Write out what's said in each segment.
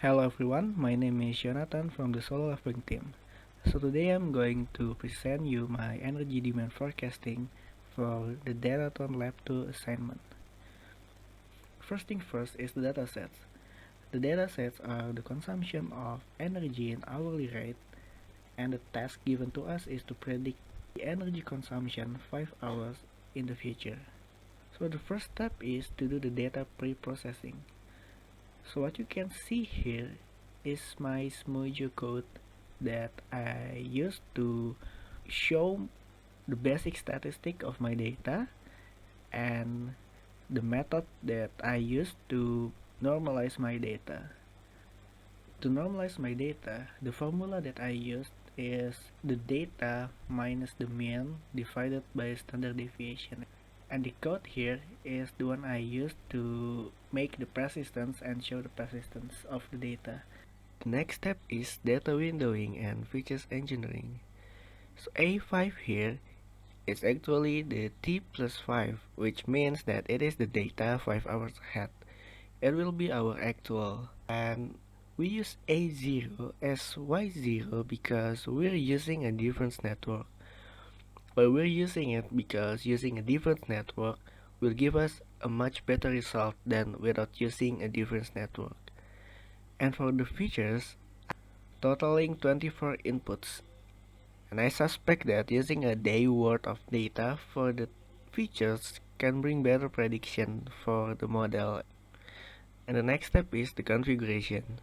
Hello everyone, my name is Jonathan from the Solo Leveling team. So today I'm going to present you my energy demand forecasting for the Datathon Lab 2 assignment. First thing first is the datasets. The datasets are the consumption of energy in hourly rate, and the task given to us is to predict the energy consumption 5 hours in the future. So the first step is to do the data pre-processing. So what you can see here is my Smojo code that I used to show the basic statistic of my data and the method that I used to normalize my data. To normalize my data, the formula that I used is the data minus the mean divided by standard deviation. And the code here is the one I used to make the persistence and show the persistence of the data. The next step is data windowing and features engineering. So A5 here is actually the T plus 5, which means that it is the data 5 hours ahead. It will be our actual, and we use A0 as Y0 because we're using a difference network. But we're using it because using a difference network will give us a much better result than without using a difference network. And for the features, totaling 24 inputs. And I suspect that using a day worth of data for the features can bring better prediction for the model. And the next step is the configuration.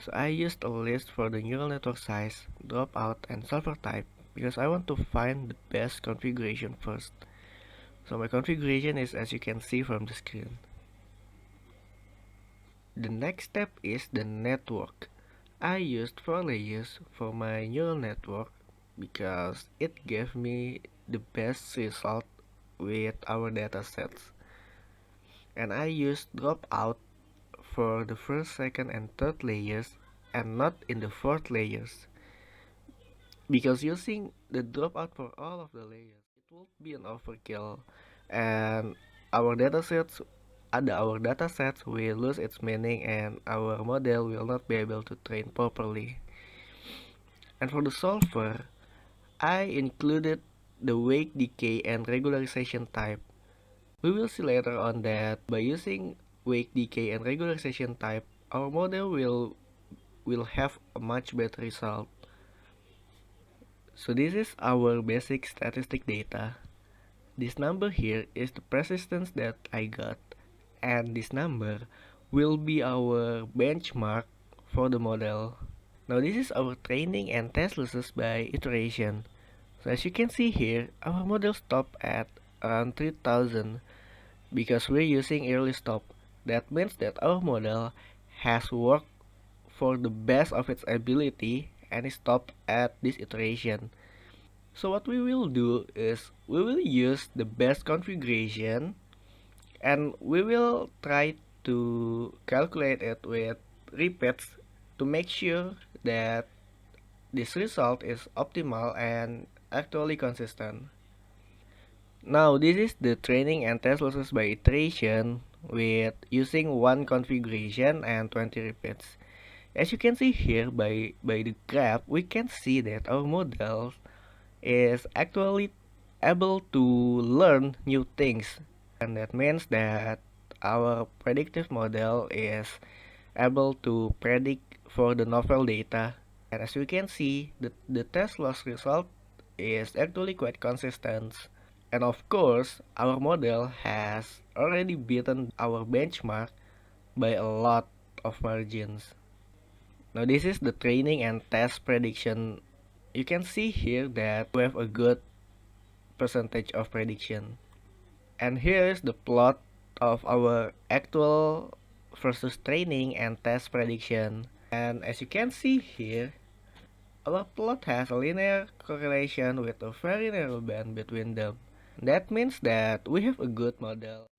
So I used a list for the neural network size, dropout, and solver type because I want to find the best configuration first. So my configuration is as you can see from the screen. The next step is the network. I used 4 layers for my neural network because it gave me the best result with our datasets. And I used dropout for the first, second, and third layers and not in the fourth layers. Because using the dropout for all of the layers, it would be an overkill and our datasets will lose its meaning and our model will not be able to train properly. And for the solver, I included the wake decay and regularization type. We will see later on that by using wake decay and regularization type, our model will have a much better result. So this is our basic statistic data. This number here is the persistence that I got, and this number will be our benchmark for the model. Now this is our training and test losses by iteration. So as you can see here, our model stopped at around 3000 because we're using early stop. That means that our model has worked for the best of its ability and it stopped at this iteration. So what we will do is we will use the best configuration and we will try to calculate it with repeats to make sure that this result is optimal and actually consistent. Now this is the training and test losses by iteration with using one configuration and 20 repeats. As you can see here by the graph, we can see that our model is actually able to learn new things, and that means that our predictive model is able to predict for the novel data. And as we can see, the test loss result is actually quite consistent. And of course, our model has already beaten our benchmark by a lot of margins. Now this is the training and test prediction. You can see here that we have a good percentage of prediction. And here is the plot of our actual versus training and test prediction. And as you can see here, our plot has a linear correlation with a very narrow band between them. That means that we have a good model.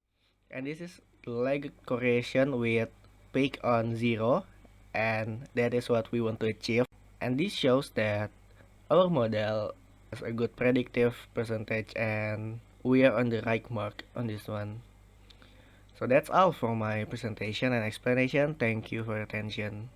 And this is the lag correlation with peak on 0, and that is what we want to achieve. And this shows that our model has a good predictive percentage and we are on the right mark on this one. So that's all for my presentation and explanation. Thank you for your attention.